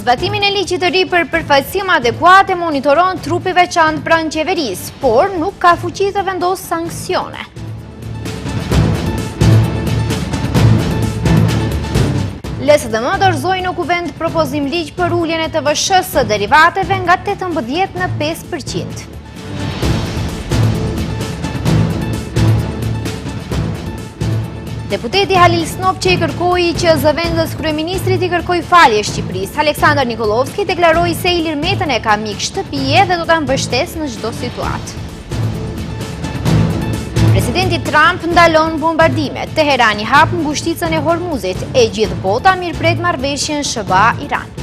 Zbatimin e ligjit të ri për përfaqësim adekuate monitoron trupi veçantë pranë qeverisë, por nuk ka fuqi të vendosë sanksione. LSDM dorëzoi në kuvend propozim ligj për uljen e TVSH së derivateve nga 18 në 5%. Deputeti Halil Snopçe i kërkoi që zëvendës kryeministrit i kërkoi falje Shqipërisë. Aleksandar Nikolovski deklaroi se Ilir Metën e ka mik shtëpie dhe do ta mbështesë në çdo situatë. Presidenti Trump ndalon bombardimet. Teherani hap ngushticën e Hormuzit. E gjithë bota mirëpret marrëveshjen SBA-Iran.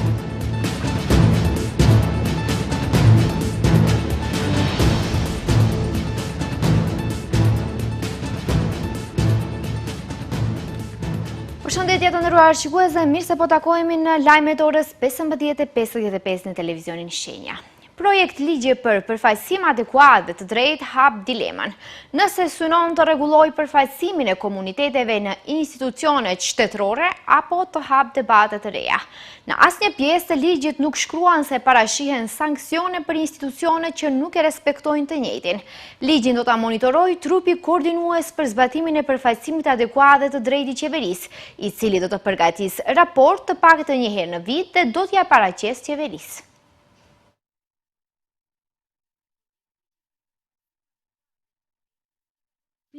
Përshëndetje të nderuar shikues, mirë se po takohemi në lajmet orës 15:55 në televizionin Shenja. Projekt ligje për përfaqësim adekuat dhe të drejtë hap dileman. Nëse synon të rregullojë përfaqësimin e komuniteteve në institucionet shtetërore apo të hap debate të reja. Në asnjë pjesë të ligjit nuk shkruan se parashihen sanksione për institucionet që nuk e respektojnë të njëjtin. Ligjin do ta monitorojë trupi koordinues për zbatimin e përfaqësimit adekuat dhe të drejtë i qeverisë, i cili do të përgatisë raport të paktën një herë në vit dhe do t'ia paraqesë qeverisë.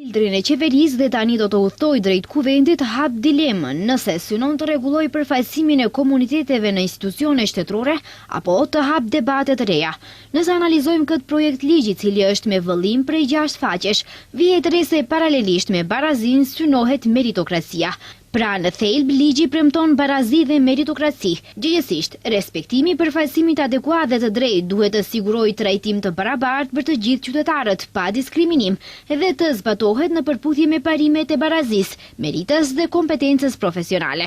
Filtrin e qeverisë dhe tani do të udhtoj drejt kuvendit hap dilemën nëse synon të rregullojë përfaqësimin e komuniteteve në institucione shtetërore apo të hap debate të reja. Nëse analizojmë këtë projekt ligji, i cili është me vëllim prej 6 faqesh, vihet re se paralelisht me barazin synohet meritokracia. Pra në thelb, ligji premton barazi dhe meritokraci. Gjithsesi, respektimi i përfaqësimit adekuat dhe të drejtë duhet të sigurojë trajtim të barabartë për të gjithë qytetarët, pa diskriminim, dhe të zbatohet në përputhje me parimet e barazisë, meritës dhe kompetencës profesionale.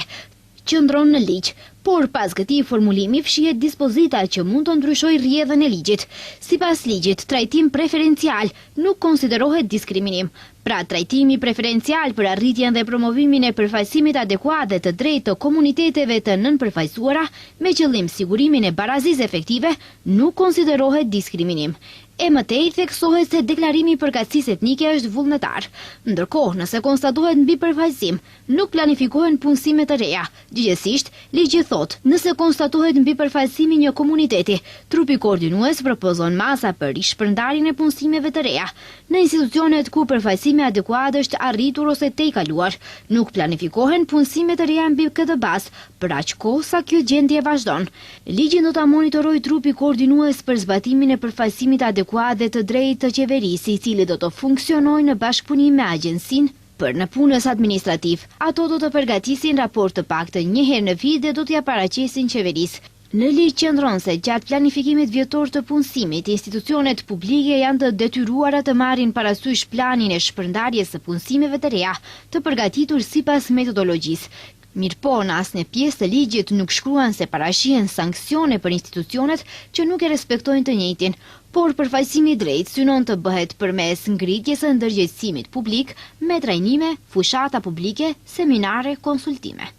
Qëndron në ligj, por pas këtij formulimi fshihet dispozita që mund të ndryshojë rrjedhën e ligjit. Sipas ligjit, trajtim preferencial nuk konsiderohet diskriminim. Pra, trajtimi preferencial për arritjen dhe promovimin e përfaqësimit adekuat dhe të drejtë të komuniteteve të nënpërfaqësuara me qëllim sigurimin e barazisë efektive nuk konsiderohet diskriminim. E mëtej theksohet se deklarimi i përkatësisë etnike është vullnetar. Ndërkohë, nëse konstatohet mbi përfaqësim, nuk planifikohen punësime të reja. Gjithsesi, ligji thotë, nëse konstatohet mbi përfaqësimi një komuniteti, trupi koordinues propozon masa për rishpërndarjen e punësimeve të reja. Në institucionet ku përfaqësimi adekuat është arritur ose tejkaluar, nuk planifikohen punësime të reja mbi këtë bazë, për aq kohë sa kjo gjendje vazhdon. Ligjin do ta monitorojë trupi koordinues për zbatimin e përfaqësimit adekuat dhe të drejtë të qeverisë, i cili do të funksionojë në bashkëpunim me agjencinë për në punës administrativ. Ato do të përgatisin raport të paktën një herë në vit dhe do t'ia paraqesin qeverisë. Në ligj qëndron se gjatë planifikimit vjetor të punësimit, institucionet publike janë të detyruara të marrin parasysh planin e shpërndarjes së punësimeve të reja, të përgatitur sipas metodologjisë. Mirëpo, në asnjë pjesë të ligjit nuk shkruan se parashihen sanksione për institucionet që nuk e respektojnë të njëjtin, por përfaqësimi i drejtë synon të bëhet përmes ngritjes së ndërgjegjësimit publik me trajnime, fushata publike, seminare, konsultime.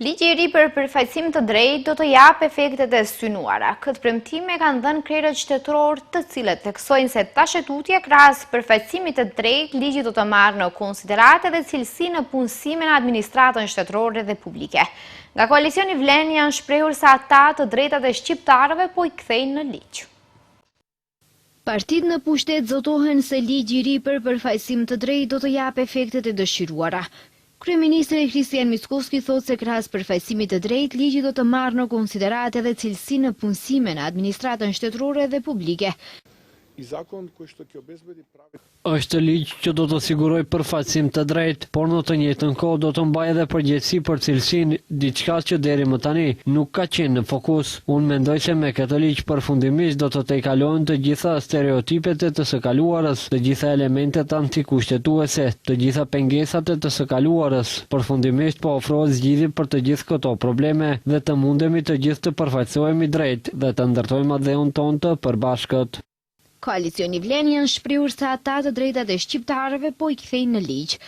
Ligji i ri për përfaqësim të drejtë do të japë efektet e synuara. Këtë premtim e kanë dhënë krerët shtetëror, të cilët theksojnë se tashetutje krahas përfaqësimit të drejtë, ligji do të marrë në konsideratë edhe cilësinë në punësimin në administratën shtetërore dhe publike. Nga koalicioni Vlen janë shprehur se ata të drejtat e shqiptarëve po i kthejnë në ligj. Partitë në pushtet zotohen se ligji i ri për përfaqësim të drejtë do të japë efektet e dëshiruara. Kryeministri Kristian Mickoski thotë se krahas përfaqësimit të drejtë, ligji do të marrë në konsideratë edhe cilësinë në punësime në administratën shtetërore dhe publike. Është ligj që do të sigurojë përfaqësim të drejtë, por në të njëjtën kohë do të mbajë edhe përgjegjësi për cilësinë, diçka që deri më tani nuk ka qenë në fokus. Unë mendoj se me këtë ligj përfundimisht do të tejkalohen të gjitha stereotipet e të së kaluarës, të gjitha elementet antikushtetuese, të gjitha pengesat e të së kaluarës. Përfundimisht po ofrohet zgjidhje për të gjithë këto probleme dhe të mundemi të gjithë të përfaqësohemi drejt dhe të ndërtojmë adheun tonë të përbashkët. Koalicioni Vlen janë shprehur se ata të drejtat e shqiptarëve po i kthejnë në ligj.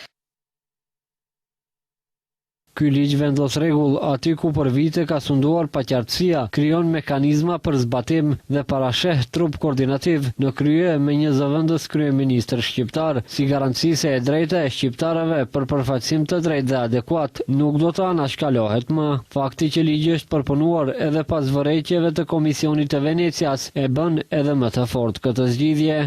Ky ligj vendos rregull aty ku për vite ka sunduar paqartësia, krijon mekanizma për zbatim dhe parasheh trup koordinativ në krye me një zëvendës kryeministër shqiptar, si garanci se e drejta e shqiptarëve për përfaqësim të drejtë dhe adekuat nuk do të anashkalohet më. Fakti që ligji është përpunuar edhe pas vërejtjeve të Komisionit të Venecias e bën edhe më të fortë këtë zgjidhje.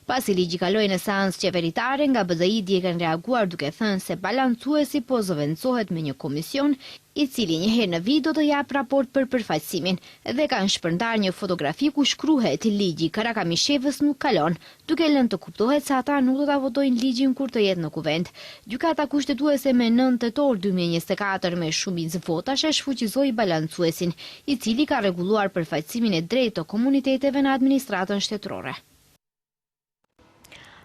Pasi ligji kaloi në seancë qeveritare, nga BDI kanë reaguar duke thënë se balancuesi po zëvendësohet me një komision i cili një herë në vit do të jap raport për përfaqësimin dhe kanë shpërndar një fotografi ku shkruhet ligji Karakamisshevës nuk kalon, duke lënë të kuptohet se ata nuk do ta votojnë ligjin kur të jetë në kuvent. Gjykata kushtetuese me 9 tetor 2024 me shumicë votash e shfuqizoi balancuesin, i cili ka rregulluar përfaqësimin e drejtë të komuniteteve në administratën shtetërore.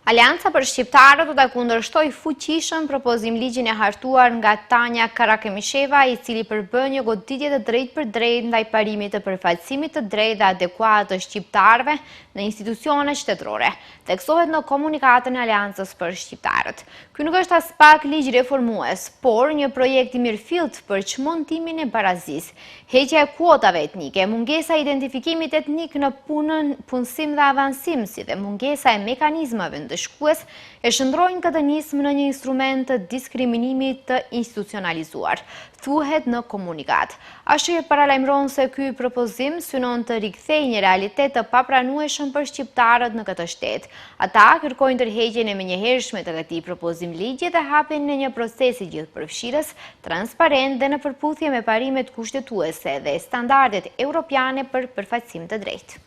Alianca për Shqiptarët do ta kundërshtoj fuqishëm propozimligjin e hartuar nga Tanja Karakemisheva, i cili përbën një goditje të drejtë për drejtë ndaj parimit të përfaqësimit të drejtë dhe adekuat të shqiptarëve në institucione shtetërore. Theksohet në komunikatën e Aliancës për Shqiptarët. Ky nuk është as pak ligj reformues, por një projekt i mirëfillt për çmontimin e barazisë. Heqja e kuotave etnike, mungesa e identifikimit etnik në punësim dhe avansim, si dhe mungesa e mekanizmave ndëshkues e shndrojnë këtë nismë në një instrument të diskriminimit të institucionalizuar, thuhet në komunikat. Ashtu e paralajmëron se ky propozim synon të rikthejë një realitet të papranueshëm për shqiptarët në këtë shtet. Ata kërkojnë tërheqjen e menjëhershme të këtij propozimligji dhe hapjen në një procesi gjithëpërfshirës, transparent dhe në përputhje me parimet kushtetuese dhe standardet europiane për përfaqësim të drejtë.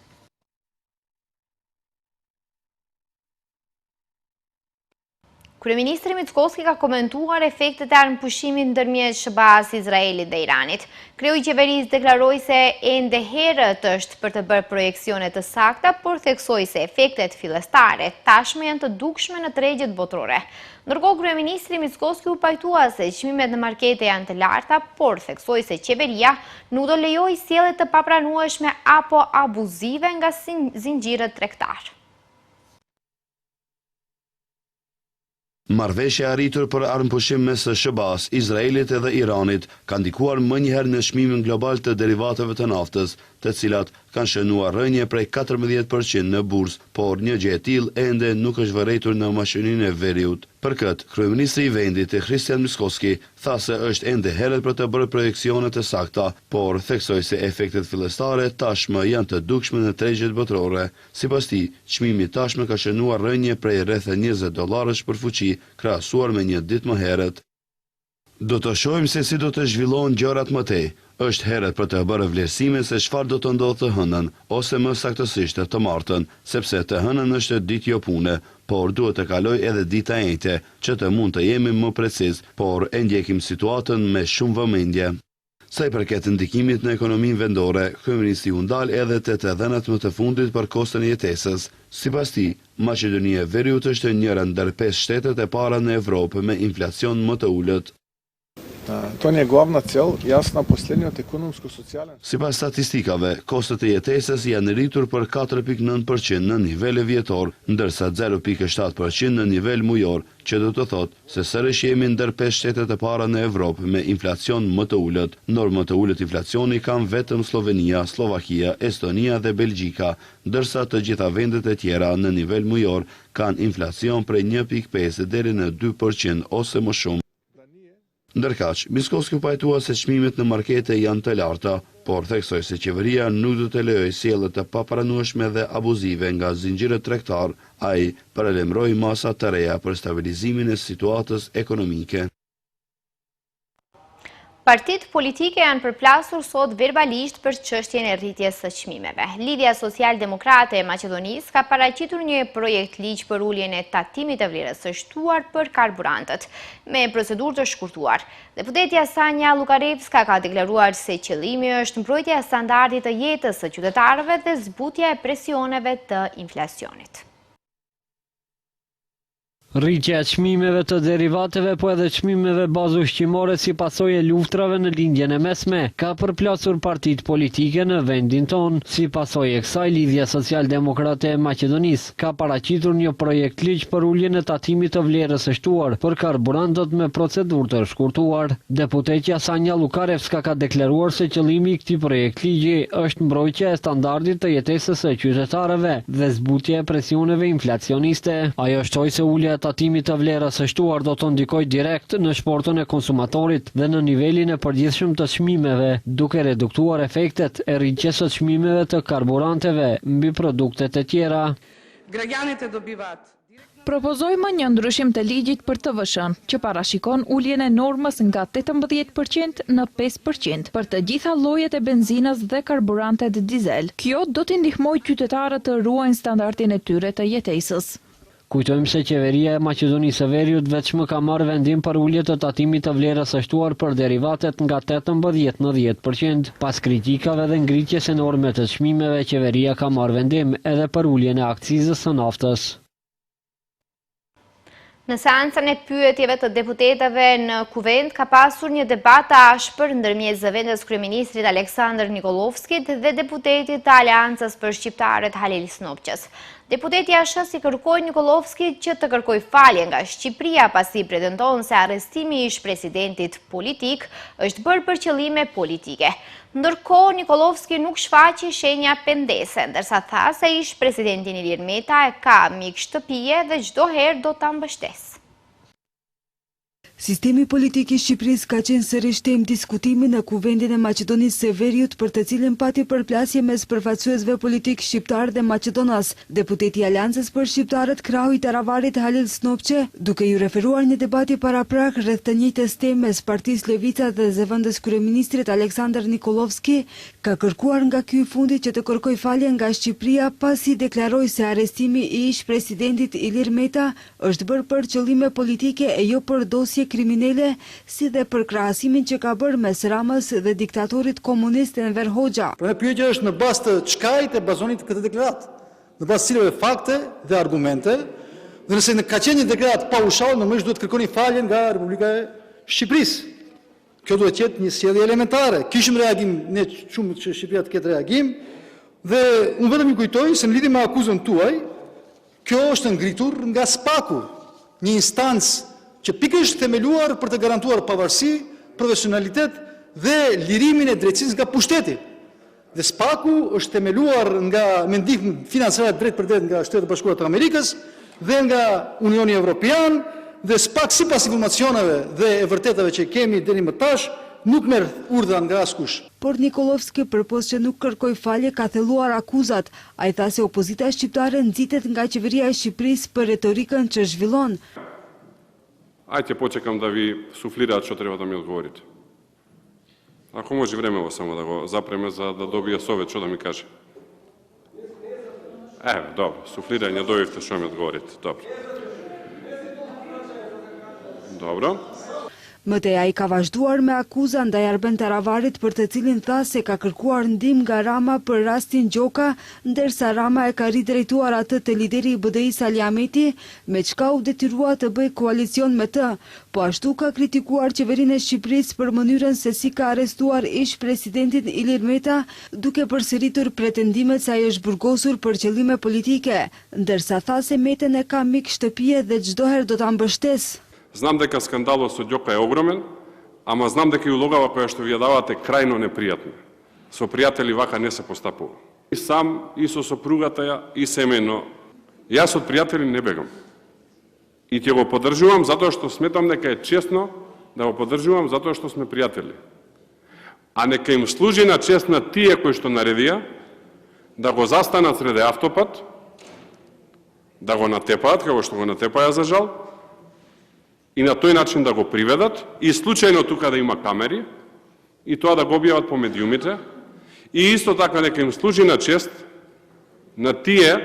Kryeministri Mickoski ka komentuar efektet e armëpushimit ndërmjet SBA-s, Izraelit dhe Iranit. Kreu i qeverisë deklaroi se ende herët është për të bërë projeksione të sakta, por theksoi se efektet fillestare tashmë janë të dukshme në tregjet botërore. Ndërkohë, kryeministri Mickoski u pajtua se çmimet në markete janë të larta, por theksoi se qeveria nuk do lejojë sjellje të papranueshme apo abuzive nga zinxhirët tregtar. Marrëveshja e arritur për armëpushim mes SBA-s, Izraelit edhe Iranit ka ndikuar më njëherë në çmimin global të derivateve të naftës, të cilat kanë shënuar rënje prej 14% në bursë, por një gjë e tillë ende nuk është vërejtur në mashininë e veriut. Për këtë, kryeministri i vendit, Christian Mickoski, tha se është ende herët për të bërë projeksione të sakta, por theksoi se efektet fillestare tashmë janë të dukshme në tregjet botërore. Sipas tij, çmimi tashmë ka shënuar rënje prej rreth $20 për fuqi, krahasuar me një ditë më herët. Do të shohim se si do të zhvillohen gjërat më tej. Është herët për të bërë vlerësime se çfarë do të ndodhë të hënën, ose më saktësisht të martën, sepse të hënën është ditë jo pune, por duhet të kaloj edhe dita e njëjtë, që të mund të jemi më preciz, por e ndjekim situatën me shumë vëmendje. Sa i përket ndikimit në ekonominë vendore, kryeministri u ndal edhe te të dhënat më të fundit për koston e jetesës. Sipas tij, Maqedonia e Veriut është njëra ndër 5 shtetet e para në Evropë me inflacion më të ulët. To një главна цел, jasna последниот економско-социален. Sipas statistikave, kostot e jetesës janë rritur për 4.9% në nivel vjetor, ndërsa 0.7% në nivel mujor, që do të thotë se sërish jemi ndër 5 shtetet e para në Evropë me inflacion më të ulët. Normë të ulët inflacioni kanë vetëm Slovenia, Slovakia, Estonia dhe Belgjika, ndërsa të gjitha vendet e tjera në nivel mujor kanë inflacion prej 1.5 deri në 2% ose më shumë. Ndërkaq, Mickoski pajtua se çmimet në markete janë të larta, por theksoi se qeveria nuk do të lejojë sjellje të papranueshme dhe abuzive nga zinxhirët tregtar. Ai paralajmëroi masa të reja për stabilizimin e situatës ekonomike. Partitë politike janë përplasur sot verbalisht për çështjen e rritjes së çmimeve. Lidhja Social-Demokrate e Maqedonisë ka paraqitur një projekt ligj për uljen e tatimit të vlerës së shtuar për karburantët, me procedurë të shkurtuar. Deputetja Sanja Lukarevska ka deklaruar se qëllimi është mbrojtja e standardit të jetës së qytetarëve dhe zbutja e presioneve të inflacionit. Rritja e çmimeve të derivateve po edhe çmimeve bazë ushqimore si pasojë e luftrave në lindjen e mesme ka përplasur partitë politike në vendin ton. Si pasojë e kësaj, Lidhja Social-Demokrate e Maqedonisë ka paraqitur një projekt ligj për uljen e tatimit të vlerës së shtuar për karburantët me procedurë të shkurtuar. Deputetja Sanja Lukarevska ka deklaruar se qëllimi i këtij projekt ligji është mbrojtja e standardit të jetesës së qytetarëve dhe zbutja e presioneve inflacioniste. Ajo shtoi se ulja tatimit të vlerës së shtuar do të ndikojë direkt në shportën e konsumatorit dhe në nivelin e përgjithshëm të çmimeve, duke reduktuar efektet e rritjes së çmimeve të karburanteve mbi produktet e tjera. Propozojmë një ndryshim të ligjit për TVSH, që parashikon uljen e normës nga 18% në 5% për të gjitha llojet e benzinës dhe karburantet dizel. Kjo do t'i ndihmojë qytetarët të ruajnë standardin e tyre të jetesës. Kujtojmë se qeveria e Maqedonisë së Veriut vetëm ka marrë vendim për ulje të tatimit të vlerës së shtuar për derivatet nga 18 në 10%. Pas kritikave dhe ngritjes enorme të çmimeve, qeveria ka marrë vendim edhe për uljen e akcizës së naftës. Në seancën e pyetjeve të deputetëve në Kuvend ka pasur një debat të ashpër ndërmjet zëvendës kryeministrit Aleksandr Nikolovskit dhe deputetit të Aleancës për Shqiptarët Halil Snopqës. Deputeti ASH-s i kërkoi Nikolovskit që të kërkojë falje nga Shqipëria pasi pretendon se arrestimi i ish-presidentit politik është bërë për qëllime politike. Ndërkohë, Nikolovski nuk shfaqi shenja pendese, ndërsa tha se ish-presidentin Ilir Meta e ka mik shtëpie dhe çdo herë do ta mbështesë. Sistemi politik i Shqipërisë ka qenë sërish temë diskutimi në Kuvendin e Maqedonisë së Veriut, për të cilin pati përplasje mes përfaqësuesve politik shqiptar dhe maqedonas. Deputeti i Aleancës për Shqiptarët krahu i Taravarit Halil Snopqe, duke ju referuar një debati paraprak rreth të njëjtës temë mes Partisë Levica dhe zëvendës kryeministrit Aleksandr Nikolovski, ka kërkuar nga ky i fundit që të kërkojë falje nga Shqipëria pasi deklaroi se arrestimi i ish-presidentit Ilir Meta është bërë për qëllime politike e jo për dosje kriminele, si dhe për krahasimin që ka bërë mes Ramës dhe diktatorit komunist Enver Hoxha. Por pyetja është në bazë të çkajt e bazonit këtë deklaratë, në bazë cilëve fakte dhe argumente, dhe nëse ka qenë një deklaratë paushal, normalisht duhet kërkoni falje nga Republika e Shqipërisë. Kjo duhet të jetë një sjellje elementare. Kishim reagim ne shumë që Shqipëria të ketë reagim, dhe unë vetëm ju kujtoj se në lidhje me akuzën tuaj, kjo është ngritur nga SPAK-u, një instancë që pikërisht themeluar për të garantuar pavarësi, profesionalitet dhe lirimin e drejtësisë nga pushteti. Dhe SPAK-u është themeluar me ndihmë financiare drejt për drejt nga Shtetet e Bashkuara të Amerikës dhe nga Unioni Evropian, dhe SPAK sipas informacioneve dhe e vërtetave që kemi deri më tash nuk merr urdhra nga askush. Por Nikolovski, përpos që nuk kërkoi falje, ka thelluar akuzat. Ai tha se opozita shqiptare nxitet nga qeveria e Shqipërisë për retorikën që zhvillon. Ajte počekam da vi suflirate što treba da mi odgovorite. Ako može vreme ovo samo da go zapreme da dobije sovet što da mi kaže. Evo, dobro, sufliranje dojevte što mi odgovorite. Dobro. Dobro. Mëtej ai ka vazhduar me akuza ndaj Arben Taravarit, për të cilin tha se ka kërkuar ndihmë nga Rama për rastin Gjoka, ndërsa Rama e ka ridrejtuar atë te lideri i BDI-s Ali Ahmeti, me çka u detyrua të bëjë koalicion me të. Po ashtu ka kritikuar qeverinë e Shqipërisë për mënyrën se si ka arrestuar ish-presidentin Ilir Meta, duke përsëritur pretendimet se ai është burgosur për qëllime politike, ndërsa tha se Metën e ka mik shtëpie dhe çdo herë do ta mbështesë. Знам дека скандалот со Ѓока е огромен, ама знам дека и улогава која што ви ја давате крајно непријатна. Со пријатели вака не се постапува. И сам, и со сопругата ја, и семејно. Јас од пријатели не бегам. И ќе го поддржувам затоа што сметам дека е честно да го поддржувам затоа што сме пријатели. А нека им служи на чест на тие кои што наредија да го застанат среде автопат, да го натепаат, како што го натепаја за жал, и на тој начин да го приведат, и случајно тука да има камери, и тоа да го објават по медиумите, и исто така нека им служи на чест на тие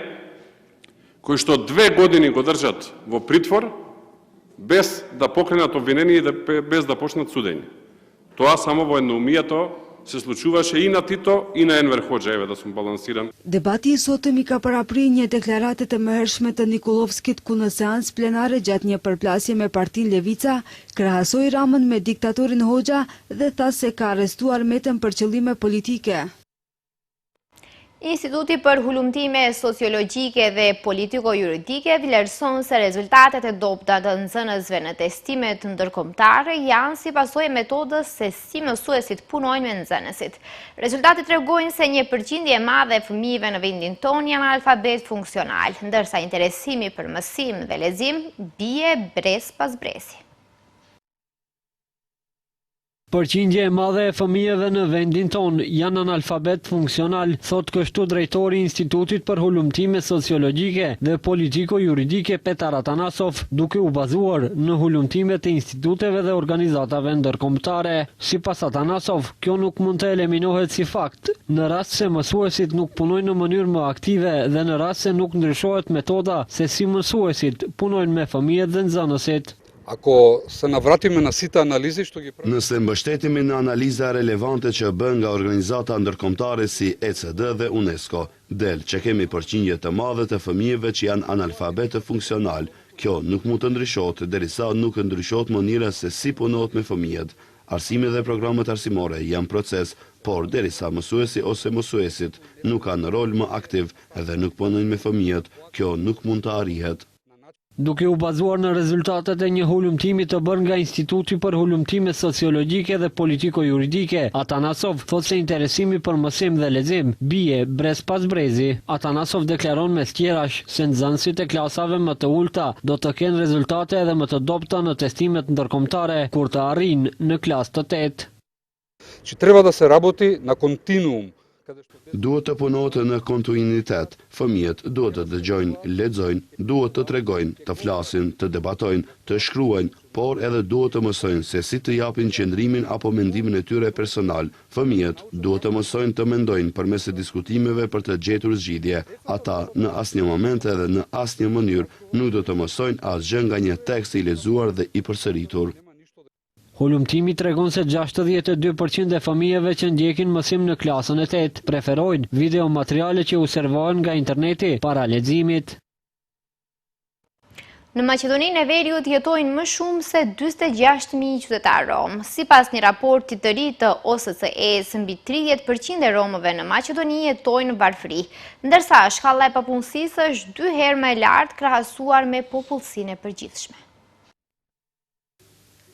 кои што 2 години го држат во притвор, без да покренат обвинение и без да почнат судење. Тоа само во едноумието se случуваше и на Тито, и на Енвер Ходжаеве да сум балансиран. Debati i sotëm i ka paraprir një deklaratë të mëhershme të Nikolovskit ku në seancë plenare gjatë një përplasje me Partinë Levica krahasoi Ramën me diktatorin Hoxha dhe tha se ka arrestuar Metën për qëllime politike. Instituti për Hulumtime Sociologjike dhe Politiko-Juridike vlerëson se rezultatet e dobta të nxënësve në testimet ndërkombëtare janë si pasojë e metodës se si mësuesit punojnë me nxënësit. Rezultatet tregojnë se një përqindje e madhe e fëmijëve në vendin tonë janë analfabet funksional, ndërsa interesimi për mësim dhe lexim bie brez pas brezi. Përqindje e madhe e fëmijëve në vendin tonë janë analfabet funksional, thot kështu drejtori i Institutit për Hulumtime Sociologjike dhe Politiko-Juridike Petar Atanasov, duke u bazuar në hulumtimet e instituteve dhe organizatave ndërkombëtare. Sipas Atanasov, kjo nuk mund të eliminohet si fakt, në rast se mësuesit nuk punojnë në mënyrë më aktive dhe në rast se nuk ndryshohet metoda se si mësuesit punojnë me fëmijët dhe nxënësit. Ako se navratime në sita analizi, nëse mbështetemi në analiza relevante që bën nga organizata ndërkombëtare si ECD dhe UNESCO, del që kemi përqindje të madhe të fëmijëve që janë analfabete funksional. Kjo nuk mund të ndryshohet derisa nuk ndryshohet mënyra se si punohet me fëmijët. Arsimi dhe programet arsimore janë proces, por derisa mësuesi ose mësuesit nuk kanë rol më aktiv dhe nuk punojnë me fëmijët, kjo nuk mund të arrihet. Duke u bazuar në rezultatet e një hulumtimi të bërë nga Instituti për Hulumtime Sociologjike dhe Politiko-Juridike, Atanasov thot se interesimi për mësim dhe lexim bie brez pas brezi. Atanasov deklaron mes tjerash se nxënësit e klasave më të ulta do të kenë rezultate edhe më të dobta në testimet ndërkombëtare kur të arrijnë në klasë të 8. Që treba da se raboti na kontinuum. Duhet të punohet në kontinuitet. Fëmijët duhet të dëgjojnë, lexojnë, duhet të tregojnë, të flasin, të debatojnë, të shkruajnë, por edhe duhet të mësojnë se si të japin qëndrimin apo mendimin e tyre personal. Fëmijët duhet të mësojnë të mendojnë përmes diskutimeve për të gjetur zgjidhje. Ata në asnjë moment edhe në asnjë mënyrë nuk do të mësojnë asgjë nga një tekst i lexuar dhe i përsëritur. Hulumtimi tregon se 62% e fëmijëve që ndjekin mësim në klasën e 8 preferojnë video materiale që u servohen nga interneti para leximit. Në Maqedoninë e Veriut jetojnë më shumë se 46.000 qytetarë rom. Sipas një raporti të ri të OSCE-s, mbi 30% e romëve në Maqedoni jetojnë në varfëri, ndërsa shkalla e papunësisë është 2 herë më e lartë krahasuar me popullsinë e përgjithshme.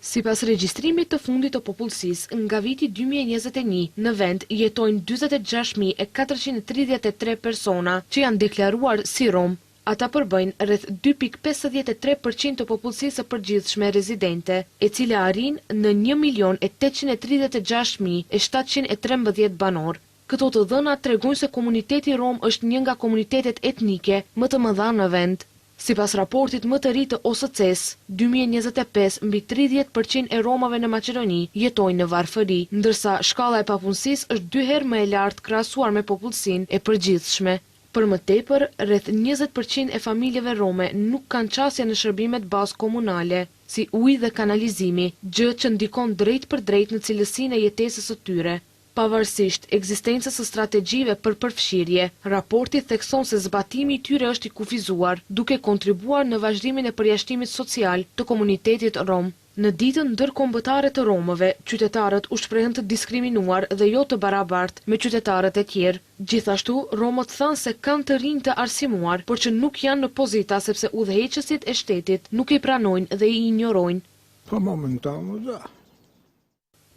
Sipas regjistrimit të fundit të popullsisë, nga viti 2021, në vend jetojnë 46.433 persona që janë deklaruar si rom. Ata përbëjnë rreth 2.53% të popullsisë së përgjithshme rezidente, e cila arrin në 1.836.713 banor. Këto të dhëna tregojnë se komuniteti rom është një nga komunitetet etnike më të mëdha në vend. Sipas raportit më të ri të OSCE-s, 2025 mbi 30% e romave në Maqedoni jetojnë në varfëri, ndërsa shkalla e papunësisë është 2 herë më e lartë krahasuar me popullsinë e përgjithshme. Për më tepër, rreth 20% e familjeve rome nuk kanë qasje në shërbimet bazë komunale, si ujë dhe kanalizimi, gjë që ndikon drejt për drejt në cilësinë e jetesës së tyre. Pavarësisht ekzistencës së strategjive për përfshirje, raporti thekson se zbatimi i tyre është i kufizuar, duke kontribuar në vazhdimin e përjashtimit social të komunitetit rom. Në ditën ndërkombëtare të romëve, qytetarët u shprehen të diskriminuar dhe jo të barabartë me qytetarët e tjerë. Gjithashtu, romët thanë se kanë të rinj të arsimuar, por që nuk janë në pozita sepse udhëheqësit e shtetit nuk i pranojnë dhe i injorojnë. Po momentalno da.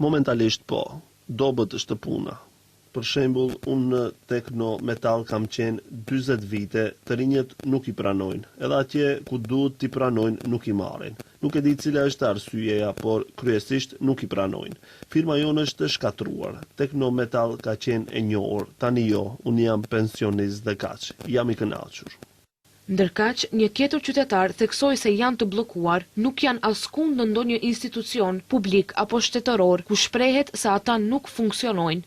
Momentalisht po. Dobët është puna. Për shembull, unë në Teknometal kam qenë 40 vite, të rinjët nuk i pranojnë, edhe atje ku duhet t'i pranojnë nuk i marrin. Nuk e di cila është arsyeja, por kryesisht nuk i pranojnë. Firma jonë është shkatruar. Teknometal ka qenë e njohur, tani jo, unë jam pensionist dhe kaq, jam i kënaqur. Ndërkaq, një tjetër qytetar theksoi se janë të bllokuar, nuk janë askund në ndonjë institucion publik apo shtetëror ku shprehet se ata nuk funksionojnë.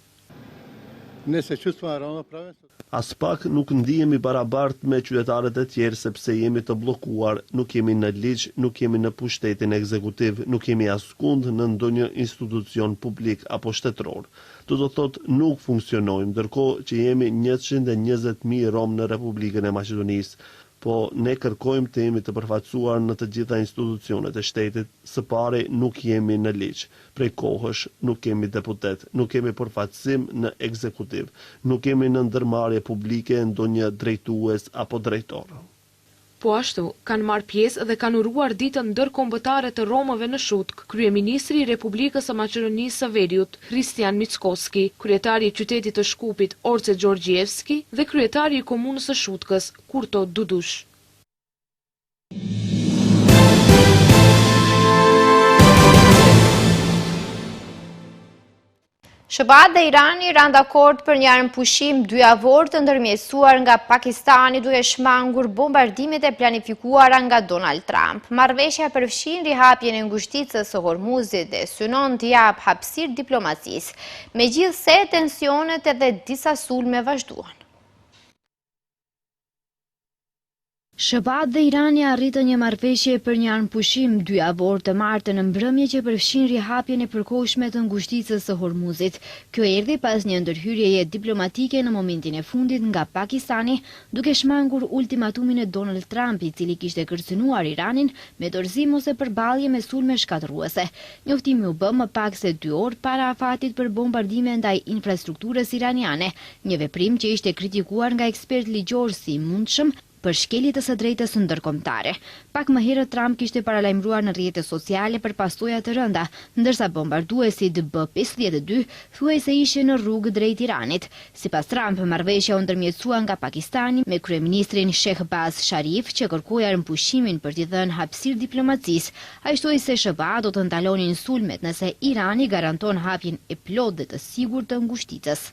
Nëse çustva rona prave. As pak nuk ndihemi barabartë me qytetarët e tjerë sepse jemi të bllokuar, nuk jemi në ligj, nuk jemi në pushtetin ekzekutiv, nuk jemi askund në ndonjë institucion publik apo shtetëror. Do të thotë nuk funksionojmë, ndërkohë që jemi 120.000 rom në Republikën e Maqedonisë. Po ne kërkojmë të jemi të përfaqësuar në të gjitha institucionet e shtetit. Së pari nuk jemi në ligj. Prej kohësh nuk kemi deputet, nuk kemi përfaqësim në ekzekutiv, nuk kemi në ndërmarrje publike ndonjë drejtues apo drejtor. Po ashtu, kanë marrë pjesë dhe kanë uruar ditën ndërkombëtare të Romëve në Shutk, kryeministri i Republikës së Maqedonisë së Veriut, Hristijan Mickoski, kryetari i qytetit të Shkupit, Orce Gjorgjevski, dhe kryetari i komunës së Shutkës, Kurto Dudush. SBA dhe Irani ranë dakord për një armëpushim dyjavor të ndërmjetësuar nga Pakistani duke shmangur bombardimet e planifikuara nga Donald Trump. Marrëveshja përfshin rihapjen e ngushticës së Hormuzit dhe synon të jap hapësirë diplomacisë, megjithse tensionet edhe disa sulme vazhduan. SBA dhe Irani arritën një marrëveshje për një armëpushim dyjavor të martën në mbrëmje që përfshin rihapjen e përkohshme të ngushticës së Hormuzit. Kjo erdhi pas një ndërhyrjeje diplomatike në momentin e fundit nga Pakistani, duke shmangur ultimatumin e Donald Trump, i cili kishte kërcënuar Iranin me dorëzim ose përballje me sulme shkatërruese. Njoftimi u bë më pak se 2 orë para afatit për bombardime ndaj infrastrukturës iraniane, një veprim që ishte kritikuar nga ekspert ligjor si i mundshëm për shkeljet së drejtës ndërkombëtare. Pak më herët Trump kishte paralajmëruar në rrjetet sociale për pasoja të rënda, ndërsa bombarduesit B-52 thuaj se ishin në rrugë drejt Iranit. Sipas Trump, marrëveshja u ndërmjetësua nga Pakistani me kryeministrin Shehbaz Sharif, që kërkoi armëpushimin për t'i dhënë hapësirë diplomacisë. Ai shtoi se SBA do të ndalonin sulmet nëse Irani garanton hapjen e plotë dhe të sigurt të ngushticës.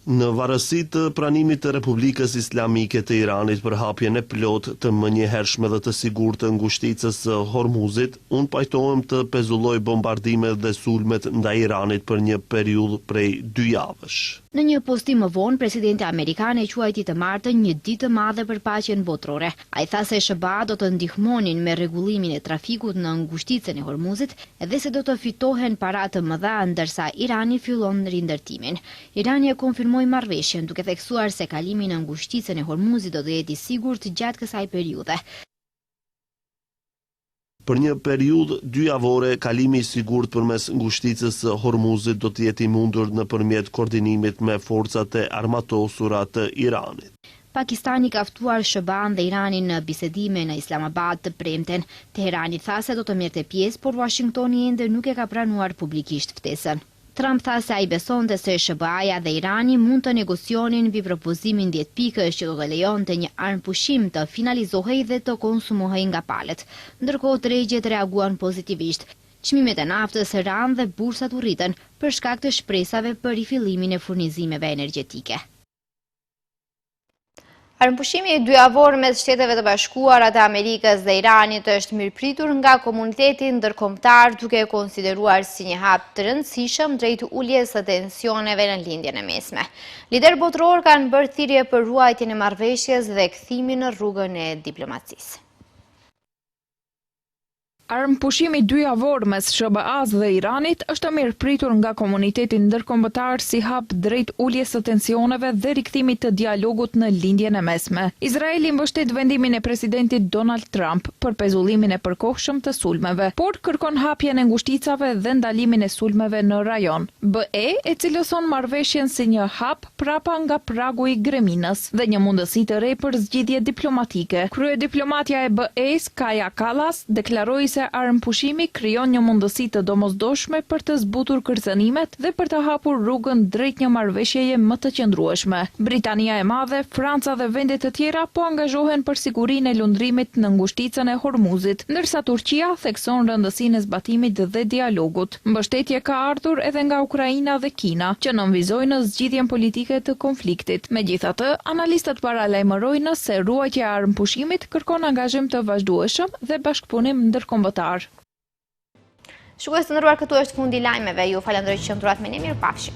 Në varësi të pranimit të Republikës Islamike të Iranit për hapjen e plot të menjëhershme dhe të sigurt të ngushticës së Hormuzit, unë pajtohem të pezulloj bombardimet dhe sulmet ndaj Iranit për një periudhë prej 2 javësh. Në një postim më vonë, presidenti amerikan e quajti të martën një ditë të madhe për paqen botërore. Ai tha se SBA do të ndihmonin me rregullimin e trafikut në ngushticën e Hormuzit dhe se do të fitohen para të mëdha ndërsa Irani fillon rindërtimin. Irani e konfirmoi marrëveshjen duke theksuar se kalimi në ngushticën e Hormuzit do të jetë i sigurt gjatë kësaj periudhe. Për një periudhë dyjavore, kalimi i sigurt përmes ngushticës së Hormuzit do të jetë i mundur nëpërmjet koordinimit me forcat e armatosura të Iranit. Pakistani ka ftuar SBA-n dhe Iranin në bisedime në Islamabad të premten. Teherani tha se do të merrte pjesë, por Washingtoni ende nuk e ka pranuar publikisht ftesën. Trump tha se ai besonte se SBA-ja dhe Irani mund të negocionin mbi propozimin 10 pikësh që do të lejonte një armëpushim të finalizohej dhe të konsumohej nga palët. Ndërkohë tregjet reaguan pozitivisht. Çmimet e naftës ranë dhe bursat u rritën për shkak të shpresave për rifillimin e furnizimeve energjetike. Armëpushimi dyjavor mes Shteteve të Bashkuara të Amerikës dhe Iranit është mirëpritur nga komuniteti ndërkombëtar, duke konsideruar si një hap të rëndësishëm drejt uljes së tensioneve në lindjen e mesme. Lider botëror kanë bërë thirrje për ruajtjen e marrëveshjes dhe kthimin në rrugën e diplomacisë. Armëpushimi dyjavor mes SBA-s dhe Iranit është mirëpritur nga komuniteti ndërkombëtar si hap drejt uljes së tensioneve dhe rikthimit të dialogut në lindjen e mesme. Izraeli mbështet vendimin e presidentit Donald Trump për pezullimin e përkohshëm të sulmeve, por kërkon hapjen e ngushticave dhe ndalimin e sulmeve në rajon. BE e cilëson marrëveshjen si një hap prapa nga pragu i greminës dhe një mundësi të re për zgjidhje diplomatike. Kryediplomatja e BE-s Kaja Kallas deklaroi se armëpushimi krijon një mundësi të domosdoshme për të zbutur kërcënimet dhe për të hapur rrugën drejt një marrëveshjeje më të qëndrueshme. Britania e Madhe, Franca dhe vende të tjera po angazhohen për sigurinë e lundrimit në ngushticën e Hormuzit, ndërsa Turqia thekson rëndësinë e zbatimit dhe dialogut. Mbështetje ka ardhur edhe nga Ukraina dhe Kina, që nënvizojnë zgjidhjen politike të konfliktit. Megjithatë, analistët paralajmërojnë se ruajtja e armëpushimit kërkon angazhim të vazhdueshëm dhe bashkëpunim ndërkombëtar. Shikues të nderuar, këtu është fundi i lajmeve. Ju falenderoj që qëndruat me ne, mirupafshim.